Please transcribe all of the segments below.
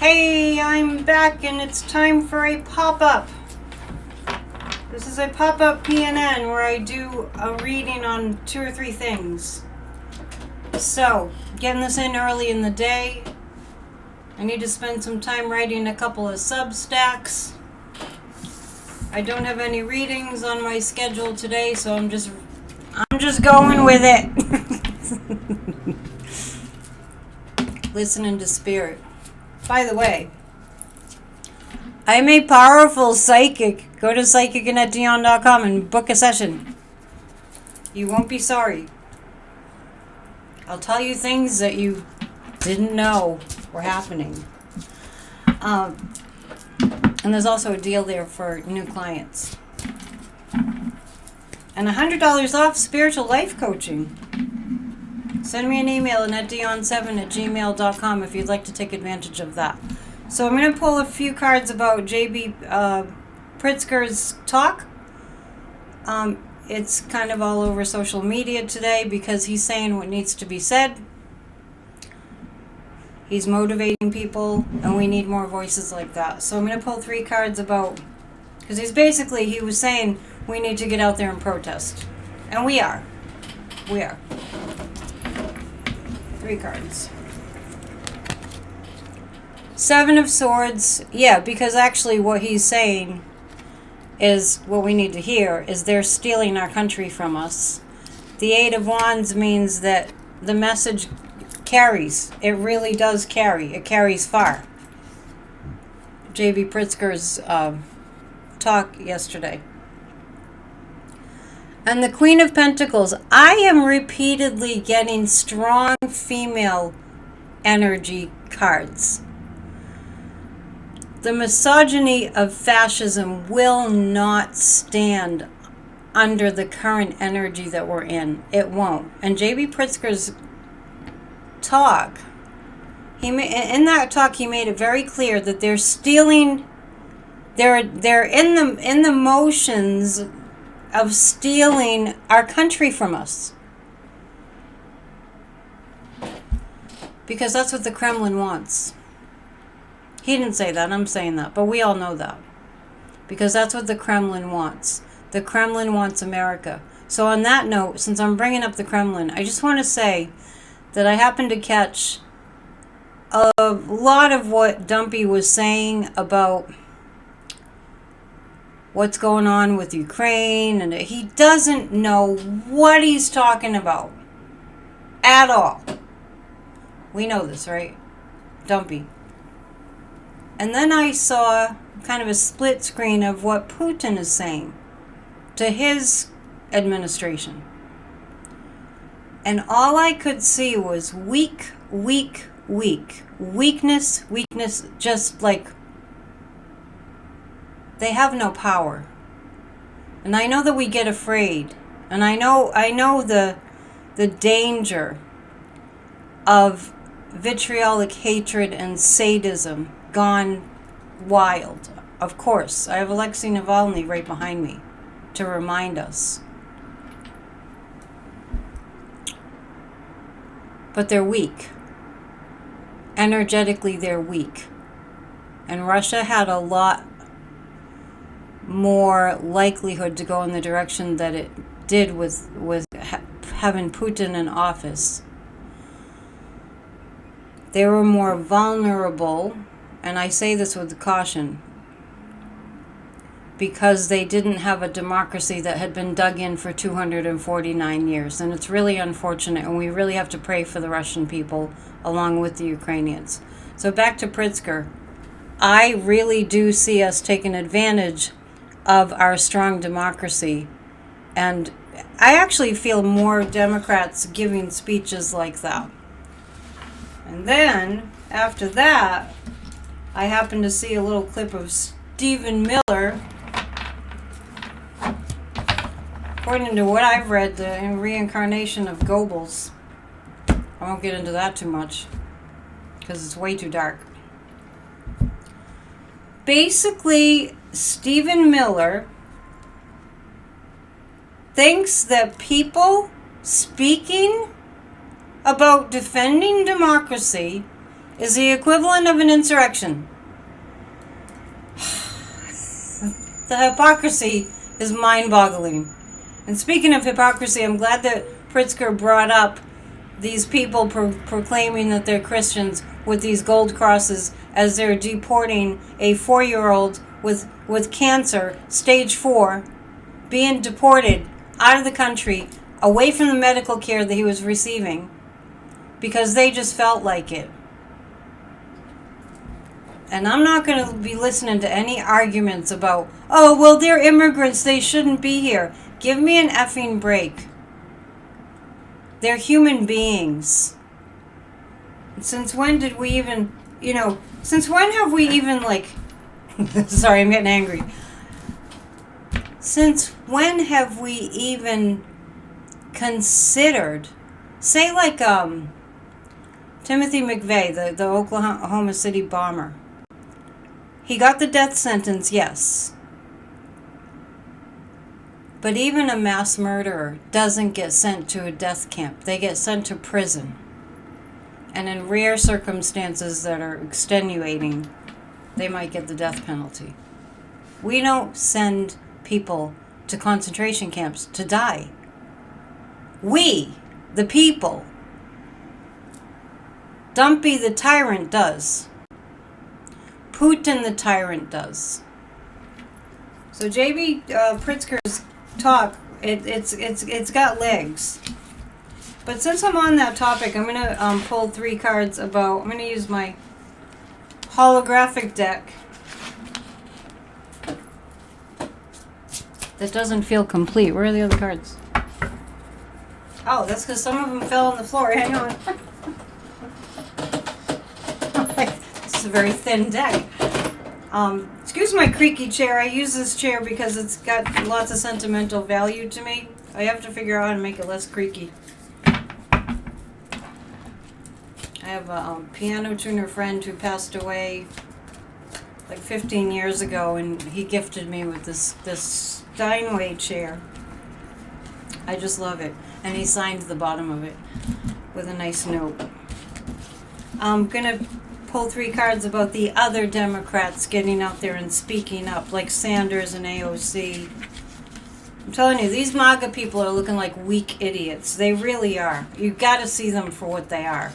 Hey, I'm back and it's time for a pop-up. This is a pop-up PNN where I do a reading on 2 or 3 things. So, getting this in early in the day. I need to spend some time writing a couple of Substacks. I don't have any readings on my schedule today, so I'm just going with it. Listening to spirit. By the way, I'm a powerful psychic. Go to psychicannetdion.com and book a session. You won't be sorry. I'll tell you things that you didn't know were happening. And there's also a deal there for new clients. And $100 off spiritual life coaching. Send me an email at netdion7@gmail.com if you'd like to take advantage of that. So I'm going to pull a few cards about J.B. Pritzker's talk. It's kind of all over social media today because he's saying what needs to be said. He's motivating people, and we need more voices like that. So I'm going to pull 3 cards about, because he was saying we need to get out there and protest. And we are. We are. 3 cards. 7 of Swords. Yeah, because actually what he's saying is what we need to hear, is they're stealing our country from us. The 8 of Wands means that the message carries. It really does carry. It carries far. J.B. Pritzker's talk yesterday. And the Queen of Pentacles. I am repeatedly getting strong female energy cards. The misogyny of fascism will not stand under the current energy that we're in. It won't. And J.B. Pritzker's talk, in that talk he made it very clear that they're stealing, they're in the motions of stealing our country from us. Because that's what the Kremlin wants. He didn't say that, I'm saying that, but we all know that. Because that's what the Kremlin wants. The Kremlin wants America. So on that note, since I'm bringing up the Kremlin, I just want to say that I happened to catch a lot of what Dumpy was saying about what's going on with Ukraine, and he doesn't know what he's talking about at all. We know this, right? Dumpy. And then I saw kind of a split screen of what Putin is saying to his administration. And all I could see was weak, weak, weak. Weakness, weakness, just like they have no power. And I know that we get afraid. And I know the danger of vitriolic hatred and sadism gone wild. Of course, I have Alexei Navalny right behind me to remind us. But they're weak. Energetically, they're weak. And Russia had a lot more likelihood to go in the direction that it did with having Putin in office. They were more vulnerable, and I say this with caution, because they didn't have a democracy that had been dug in for 249 years. And it's really unfortunate, and we really have to pray for the Russian people along with the Ukrainians. So back to Pritzker. I really do see us taking advantage of our strong democracy. And I actually feel more Democrats giving speeches like that. And then, after that, I happened to see a little clip of Stephen Miller. According to what I've read, the reincarnation of Goebbels. I won't get into that too much, because it's way too dark. Basically, Stephen Miller thinks that people speaking about defending democracy is the equivalent of an insurrection. The hypocrisy is mind-boggling. And speaking of hypocrisy, I'm glad that Pritzker brought up these people proclaiming that they're Christians with these gold crosses as they're deporting a 4-year-old with cancer, stage 4, being deported out of the country, away from the medical care that he was receiving, because they just felt like it. And I'm not going to be listening to any arguments about, oh, well, they're immigrants, they shouldn't be here. Give me an effing break. They're human beings. Since when did we even, since when have we even, sorry, I'm getting angry. Since when have we even considered, say Timothy McVeigh, the Oklahoma City bomber. He got the death sentence, yes. But even a mass murderer doesn't get sent to a death camp. They get sent to prison. And in rare circumstances that are extenuating, they might get the death penalty. We don't send people to concentration camps to die. We, the people. Dumpy the tyrant does. Putin the tyrant does. So J.B. Pritzker's talk, it's got legs. But since I'm on that topic, I'm going to pull 3 cards about, I'm going to use my holographic deck that doesn't feel complete. Where are the other cards? Oh, that's because some of them fell on the floor. Hang on. This is a very thin deck. Excuse my creaky chair. I use this chair because it's got lots of sentimental value to me. I have to figure out how to make it less creaky. I have a piano tuner friend who passed away like 15 years ago, and he gifted me with this Steinway chair. I just love it. And he signed the bottom of it with a nice note. I'm going to pull 3 cards about the other Democrats getting out there and speaking up, like Sanders and AOC. I'm telling you, these MAGA people are looking like weak idiots. They really are. You've got to see them for what they are.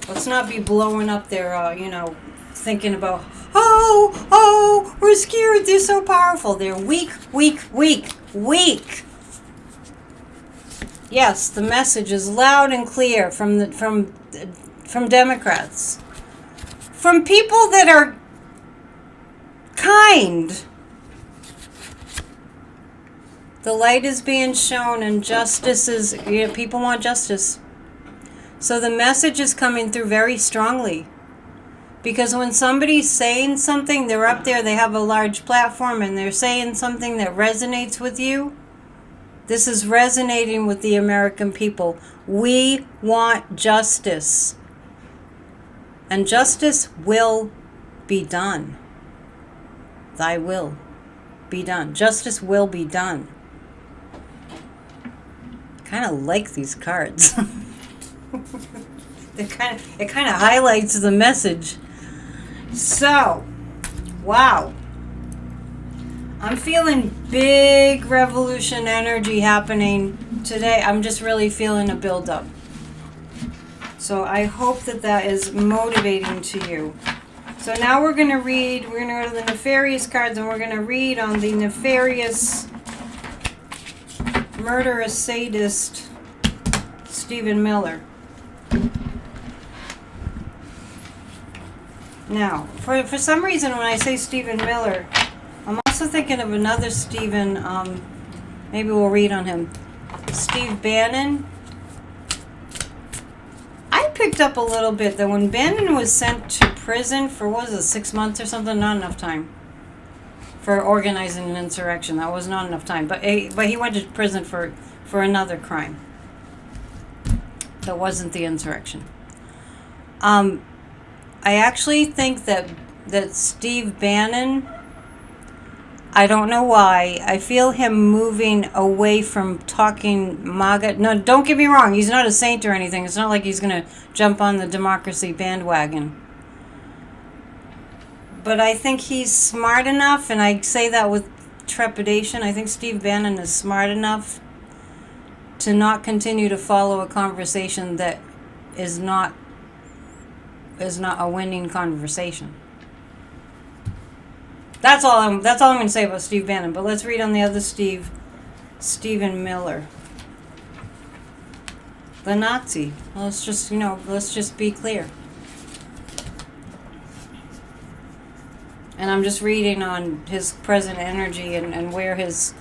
Let's not be blowing up their, thinking about, oh, we're scared, they're so powerful. They're weak. Yes, the message is loud and clear from Democrats. From people that are kind. The light is being shown and justice is, people want justice. So the message is coming through very strongly. Because when somebody's saying something, they're up there, they have a large platform, and they're saying something that resonates with you. This is resonating with the American people. We want justice. And justice will be done. Thy will be done. Justice will be done. I kind of like these cards. It kind of highlights the message. So, wow. I'm feeling big revolution energy happening today. I'm just really feeling a build-up. So I hope that is motivating to you. So now we're going to go to the nefarious cards, and we're going to read on the nefarious, murderous sadist, Stephen Miller. Now, for some reason when I say Stephen Miller, I'm also thinking of another Stephen, maybe we'll read on him. Steve Bannon. I picked up a little bit that when Bannon was sent to prison for, 6 months or something, not enough time for organizing an insurrection. That was not enough time. But he went to prison for another crime. That wasn't the insurrection. I actually think that Steve Bannon I don't know why. I feel him moving away from talking MAGA. No, don't get me wrong. He's not a saint or anything. It's not like he's going to jump on the democracy bandwagon. But I think he's smart enough, and I say that with trepidation. I think Steve Bannon is smart enough to not continue to follow a conversation that is not a winning conversation. That's all I'm going to say about Steve Bannon. But let's read on the other Stephen Miller, the Nazi. Let's just be clear. And I'm just reading on his present energy and where his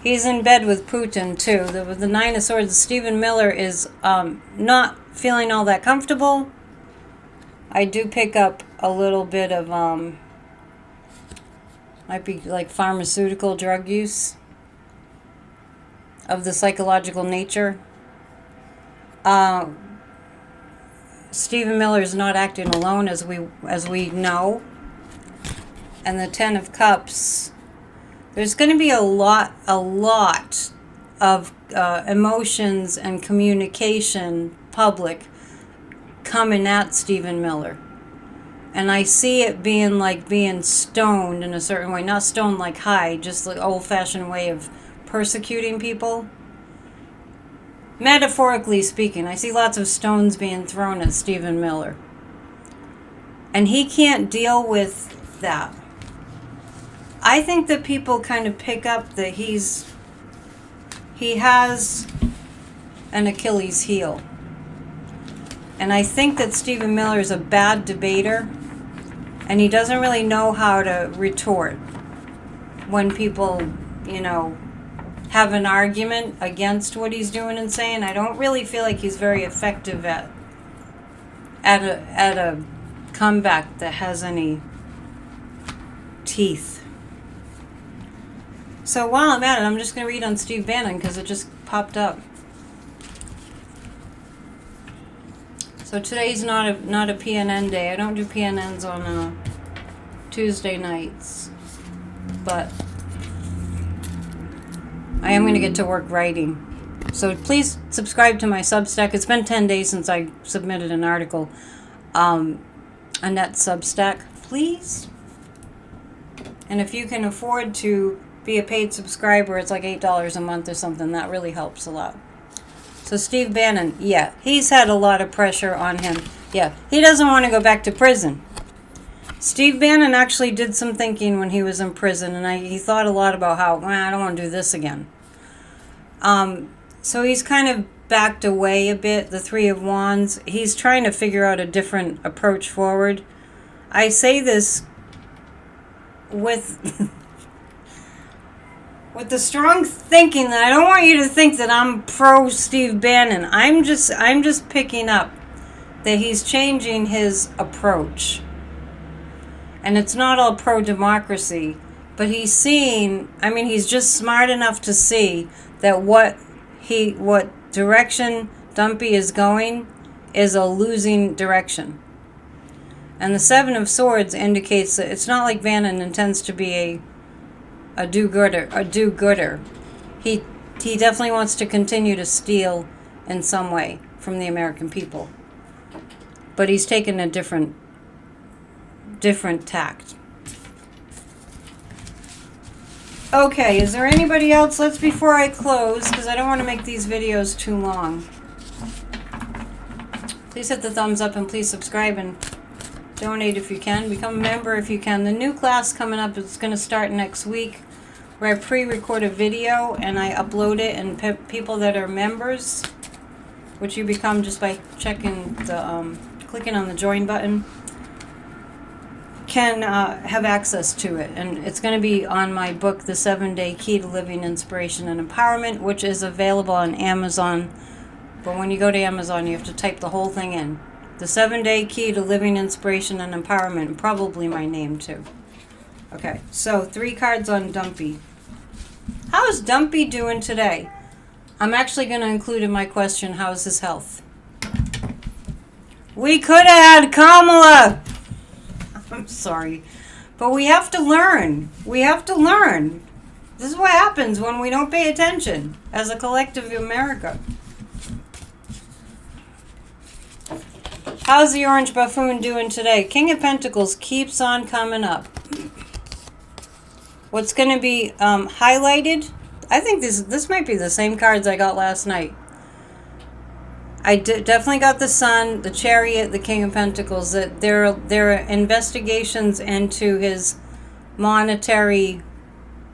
he's in bed with Putin too. With the Nine of Swords, Stephen Miller is not feeling all that comfortable. I do pick up a little bit of, might be like pharmaceutical drug use of the psychological nature. Stephen Miller is not acting alone, as we know. And the Ten of Cups, there's going to be a lot of emotions and communication, public, coming at Stephen Miller. And I see it being like being stoned in a certain way. Not stoned like high, just the old-fashioned way of persecuting people. Metaphorically speaking, I see lots of stones being thrown at Stephen Miller. And he can't deal with that. I think that people kind of pick up that he has an Achilles heel. And I think that Stephen Miller is a bad debater, and he doesn't really know how to retort when people, have an argument against what he's doing and saying. I don't really feel like he's very effective at a comeback that has any teeth. So while I'm at it, I'm just going to read on Steve Bannon because it just popped up. So today's not a PNN day. I don't do PNNs on Tuesday nights. But I am going to get to work writing. So please subscribe to my Substack. It's been 10 days since I submitted an article. Annette Substack, please. And if you can afford to be a paid subscriber, it's like $8 a month or something. That really helps a lot. So Steve Bannon, yeah, he's had a lot of pressure on him. Yeah, he doesn't want to go back to prison. Steve Bannon actually did some thinking when he was in prison, and he thought a lot about how, I don't want to do this again. So he's kind of backed away a bit, the Three of Wands. He's trying to figure out a different approach forward. I say this with with the strong thinking that I don't want you to think that I'm pro Steve Bannon. I'm just picking up that he's changing his approach. And it's not all pro-democracy, but he's just smart enough to see that what direction Dumpy is going is a losing direction. And the Seven of Swords indicates that it's not like Bannon intends to be a do-gooder. He definitely wants to continue to steal in some way from the American people. But he's taken a different tact. Okay, is there anybody else? Before I close, because I don't want to make these videos too long. Please hit the thumbs up and please subscribe and donate if you can. Become a member if you can. The new class coming up is going to start next week, where I pre-record a video and I upload it, and people that are members, which you become just by checking the clicking on the join button, can have access to it. And it's going to be on my book, The 7-Day Key to Living Inspiration and Empowerment, which is available on Amazon. But when you go to Amazon, you have to type the whole thing in. The 7-Day Key to Living Inspiration and Empowerment, and probably my name too. Okay, so 3 cards on Dumpy. How's Dumpy doing today? I'm actually going to include in my question, how's his health? We could have had Kamala. I'm sorry. But we have to learn. We have to learn. This is what happens when we don't pay attention as a collective America. How's the Orange Buffoon doing today? King of Pentacles keeps on coming up. What's going to be highlighted? I think this might be the same cards I got last night. I definitely got the Sun, the Chariot, the King of Pentacles. That there are investigations into his monetary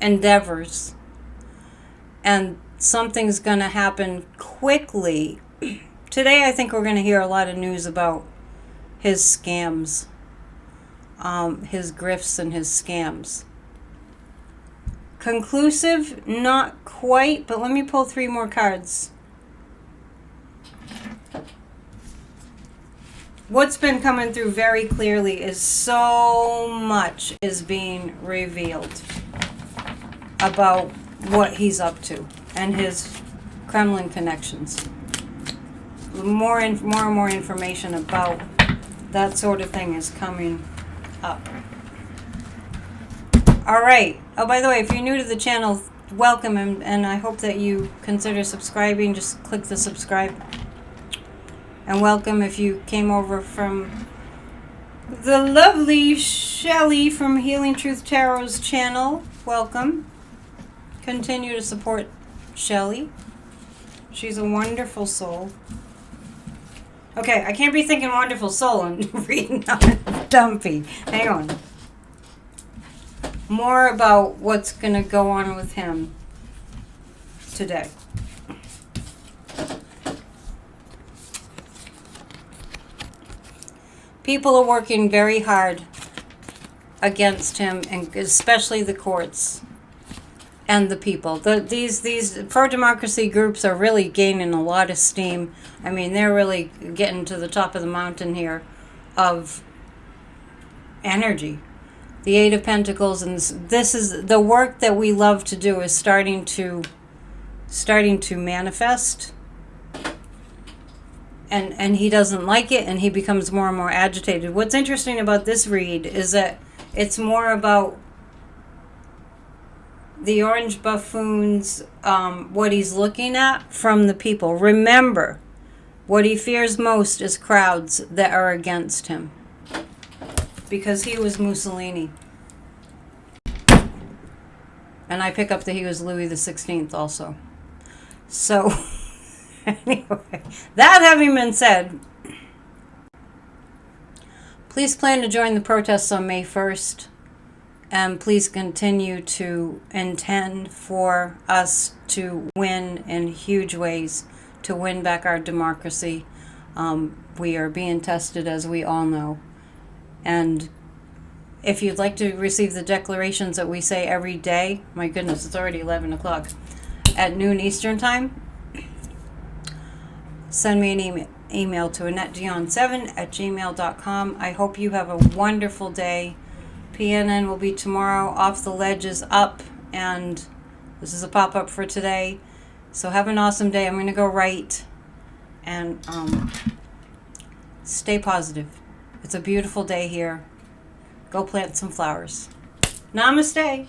endeavors, and something's going to happen quickly. Today I think we're going to hear a lot of news about his scams, his grifts and his scams. Conclusive, not quite, but let me pull 3 more cards. What's been coming through very clearly is so much is being revealed about what he's up to and his Kremlin connections. More and more information about that sort of thing is coming up. All right. Oh, by the way, if you're new to the channel, welcome, and I hope that you consider subscribing. Just click the subscribe. And welcome if you came over from the lovely Shelley from Healing Truth Tarot's channel. Welcome. Continue to support Shelley. She's a wonderful soul. Okay, I can't be thinking wonderful soul and reading on Dumpy. Hang on. More about what's going to go on with him today. People are working very hard against him, and especially the courts and the people. These pro-democracy groups are really gaining a lot of steam. I mean, they're really getting to the top of the mountain here of energy. The Eight of Pentacles, and this is the work that we love to do, is starting to manifest. And he doesn't like it, and he becomes more and more agitated. What's interesting about this read is that it's more about the Orange Buffoon's, what he's looking at from the people. Remember, what he fears most is crowds that are against him, because he was Mussolini. And I pick up that he was Louis the 16th also. So, anyway, that having been said, please plan to join the protests on May 1st. And please continue to intend for us to win in huge ways, to win back our democracy. We are being tested, as we all know. And if you'd like to receive the declarations that we say every day, my goodness, it's already 11 o'clock, at noon Eastern time, send me an email to AnnetteDion7@gmail.com. I hope you have a wonderful day. PNN will be tomorrow. Off the Ledge is up, and this is a pop-up for today. So have an awesome day. I'm going to go write, and stay positive. It's a beautiful day here. Go plant some flowers. Namaste.